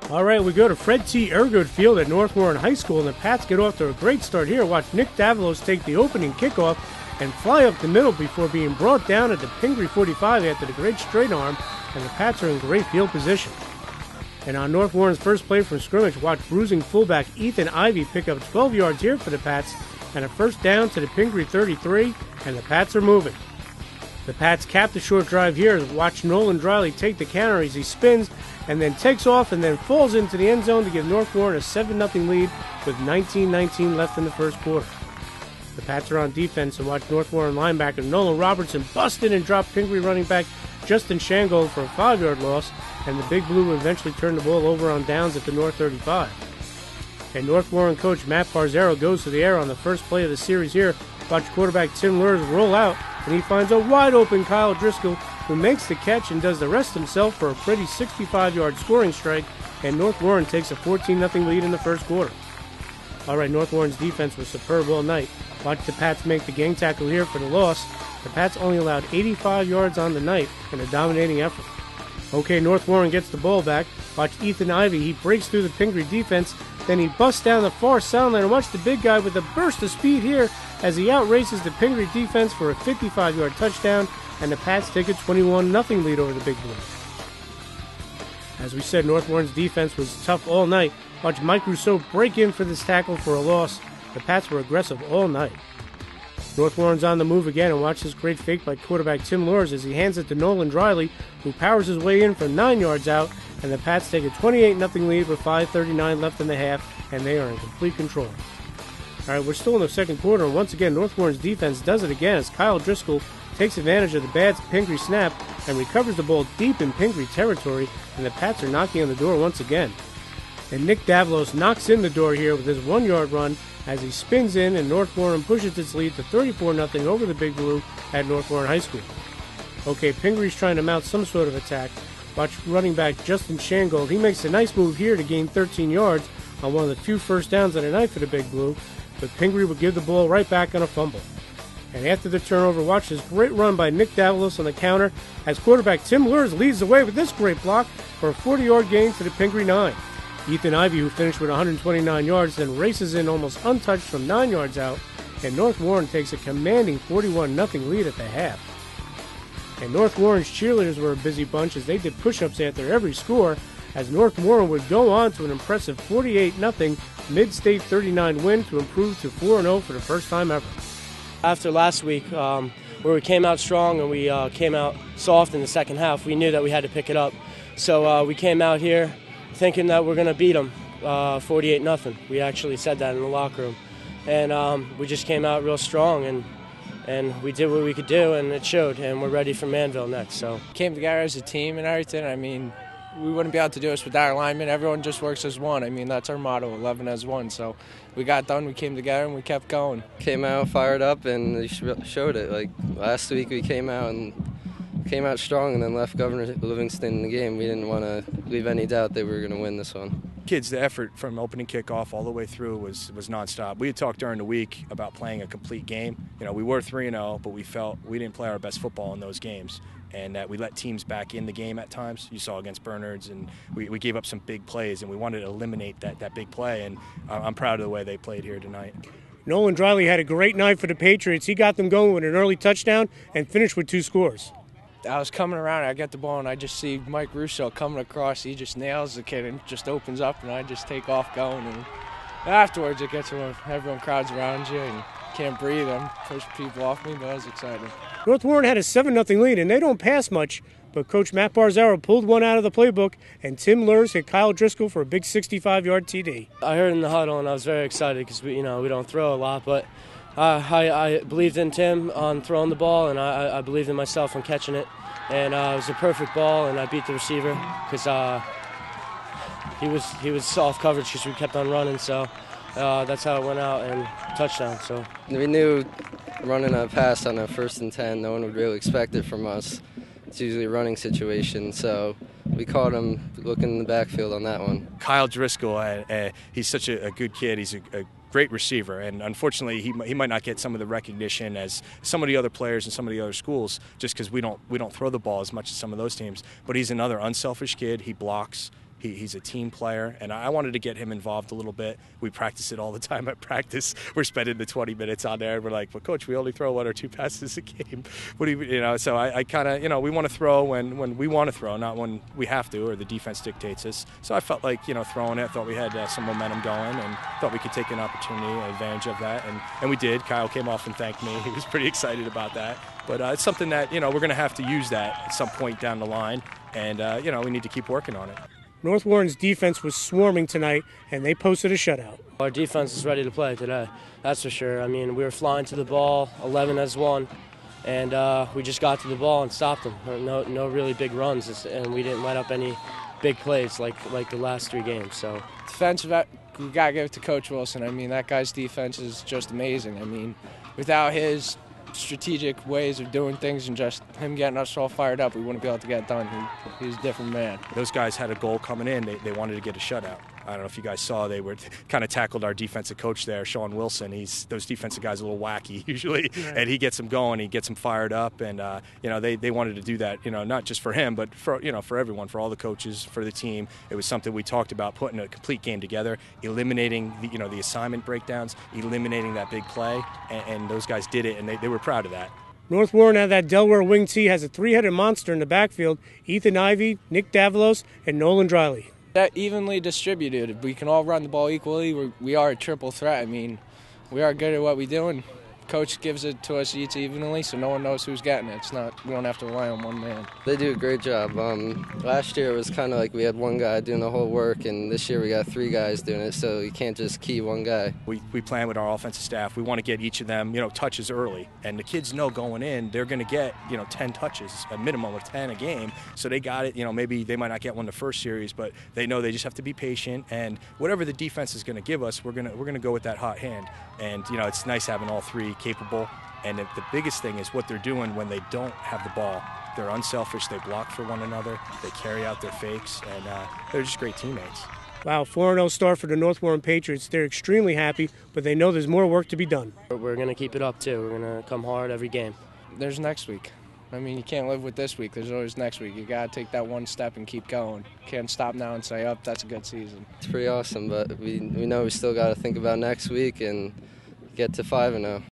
All right, we go to Fred T. Ergood Field at North Warren High School, and the Pats get off to a great start here. Watch Nick Davalos take the opening kickoff and fly up the middle before being brought down at the Pingry-45 after the great straight arm, and the Pats are in great field position. And on North Warren's first play from scrimmage, watch bruising fullback Ethan Ivey pick up 12 yards here for the Pats, and a first down to the Pingry 33, and the Pats are moving. The Pats cap the short drive here. Watch Nolan Driley take the counter as he spins and then takes off and then falls into the end zone to give North Warren a 7-0 lead with 19:19 left in the first quarter. The Pats are on defense and watch North Warren linebacker Nolan Robertson bust in and drop Pingry running back Justin Shangold for a 5-yard loss, and the Big Blue will eventually turn the ball over on downs at the North 35. And North Warren coach Matt Parzero goes to the air on the first play of the series here. Watch quarterback Tim Lurs roll out, and he finds a wide-open Kyle Driscoll, who makes the catch and does the rest himself for a pretty 65-yard scoring strike, and North Warren takes a 14-0 lead in the first quarter. All right, North Warren's defense was superb all night. Watch the Pats make the gang tackle here for the loss. The Pats only allowed 85 yards on the night in a dominating effort. Okay, North Warren gets the ball back. Watch Ethan Ivey. He breaks through the Pingry defense. Then he busts down the far sideline. And watch the big guy with a burst of speed here as he outraces the Pingry defense for a 55-yard touchdown. And the Pats take a 21-0 lead over the Big Blue. As we said, North Warren's defense was tough all night. Watch Mike Rousseau break in for this tackle for a loss. The Pats were aggressive all night. North Warren's on the move again, and watch this great fake by quarterback Tim Lures as he hands it to Nolan Driley, who powers his way in for 9 yards out, and the Pats take a 28-0 lead with 5:39 left in the half, and they are in complete control. All right, we're still in the second quarter, and once again, North Warren's defense does it again as Kyle Driscoll takes advantage of the bad Pingry snap and recovers the ball deep in Pingry territory, and the Pats are knocking on the door once again. And Nick Davalos knocks in the door here with his 1-yard run as he spins in, and North Warren pushes its lead to 34-0 over the Big Blue at North Warren High School. Okay, Pingry's trying to mount some sort of attack. Watch running back Justin Shangold. He makes a nice move here to gain 13 yards on one of the few first downs of the night for the Big Blue, but Pingry would give the ball right back on a fumble. And after the turnover, watch this great run by Nick Davalos on the counter as quarterback Tim Lures leads the way with this great block for a 40-yard gain to the Pingry 9. Ethan Ivey, who finished with 129 yards, then races in almost untouched from 9 yards out, and North Warren takes a commanding 41-0 lead at the half. And North Warren's cheerleaders were a busy bunch as they did push-ups after every score, as North Warren would go on to an impressive 48-0 Mid-State 39 win to improve to 4-0 for the first time ever. After last week, where we came out strong and we came out soft in the second half, we knew that we had to pick it up. So we came out here thinking that we're going to beat them 48-0. We actually said that in the locker room. And we just came out real strong, and we did what we could do, and it showed, and we're ready for Manville next. So came together as a team and everything. I mean, we wouldn't be able to do this without our linemen. Everyone just works as one. I mean, that's our motto, 11 as one. So we got done, we came together, and we kept going. Came out fired up, and they showed it. Like last week we came out strong and then left Governor Livingston in the game. We didn't want to leave any doubt that we were going to win this one. Kids, the effort from opening kickoff all the way through was nonstop. We had talked during the week about playing a complete game. You know, we were 3-0, but we felt we didn't play our best football in those games, and that we let teams back in the game at times. You saw against Bernards, and we gave up some big plays, and we wanted to eliminate that big play, and I'm proud of the way they played here tonight. Nolan Driley had a great night for the Patriots. He got them going with an early touchdown and finished with 2 scores. I was coming around, I get the ball, and I just see Mike Russo coming across. He just nails the kid and just opens up, and I just take off going. And afterwards, it gets when everyone crowds around you and can't breathe. I'm pushing people off me, but I was excited. North Warren had a 7-0 lead, and they don't pass much, but Coach Matt Barzaro pulled one out of the playbook, and Tim Lures hit Kyle Driscoll for a big 65-yard TD. I heard in the huddle, and I was very excited because we don't throw a lot, but I believed in Tim on throwing the ball, and I believed in myself on catching it. And it was a perfect ball, and I beat the receiver because he was off coverage because we kept on running. So that's how it went out, and touchdown. So we knew running a pass on a 1st and 10, no one would really expect it from us. It's usually a running situation, so we caught him looking in the backfield on that one. Kyle Driscoll, he's such a good kid. He's a great receiver, and unfortunately he might not get some of the recognition as some of the other players in some of the other schools just because we don't throw the ball as much as some of those teams. But he's another unselfish kid. He blocks. He's a team player, and I wanted to get him involved a little bit. We practice it all the time at practice. We're spending the 20 minutes on there. We're like, well, Coach, we only throw 1 or 2 passes a game. What do you know? So I kind of, we want to throw when we want to throw, not when we have to or the defense dictates us. So I felt like, throwing it. I thought we had some momentum going and thought we could take an opportunity, advantage of that, and we did. Kyle came off and thanked me. He was pretty excited about that. But it's something that, we're going to have to use that at some point down the line, and, we need to keep working on it. North Warren's defense was swarming tonight, and they posted a shutout. Our defense is ready to play today, that's for sure. I mean, we were flying to the ball, 11-1, and we just got to the ball and stopped them. No really big runs, and we didn't let up any big plays like the last 3 games. So defensive, we got to give it to Coach Wilson. I mean, that guy's defense is just amazing. I mean, without his strategic ways of doing things and just him getting us all fired up, we wouldn't be able to get it done. He's a different man. Those guys had a goal coming in. They wanted to get a shutout. I don't know if you guys saw, they were kind of tackled our defensive coach there, Sean Wilson. Those defensive guys are a little wacky usually, and he gets them going, he gets them fired up, and they wanted to do that, not just for him, but for everyone, for all the coaches, for the team. It was something we talked about, putting a complete game together, eliminating the assignment breakdowns, eliminating that big play, and those guys did it, and they were proud of that. North Warren, out of that Delaware wing tee, has a 3-headed monster in the backfield: Ethan Ivey, Nick Davalos, and Nolan Driley. That evenly distributed. We can all run the ball equally. We are a triple threat. I mean, we are good at what we do, and Coach gives it to us each evenly, so no one knows who's getting it. We don't have to rely on one man. They do a great job. Last year it was kind of like we had one guy doing the whole work, and this year we got 3 guys doing it, so you can't just key one guy. We plan with our offensive staff. We want to get each of them, touches early, and the kids know going in they're going to get 10 touches, a minimum of 10 a game. So they got it. Maybe they might not get one the first series, but they know they just have to be patient, and whatever the defense is going to give us, we're going to go with that hot hand. And it's nice having all 3 capable, and the biggest thing is what they're doing when they don't have the ball. They're unselfish, they block for one another, they carry out their fakes, and they're just great teammates. Wow, 4-0 start for the North Warren Patriots. They're extremely happy, but they know there's more work to be done. we're going to keep it up too. We're going to come hard every game. There's next week. I mean, you can't live with this week. There's always next week. You got to take that one step and keep going. Can't stop now and say, oh, that's a good season. It's pretty awesome, but we know we still got to think about next week and get to 5-0.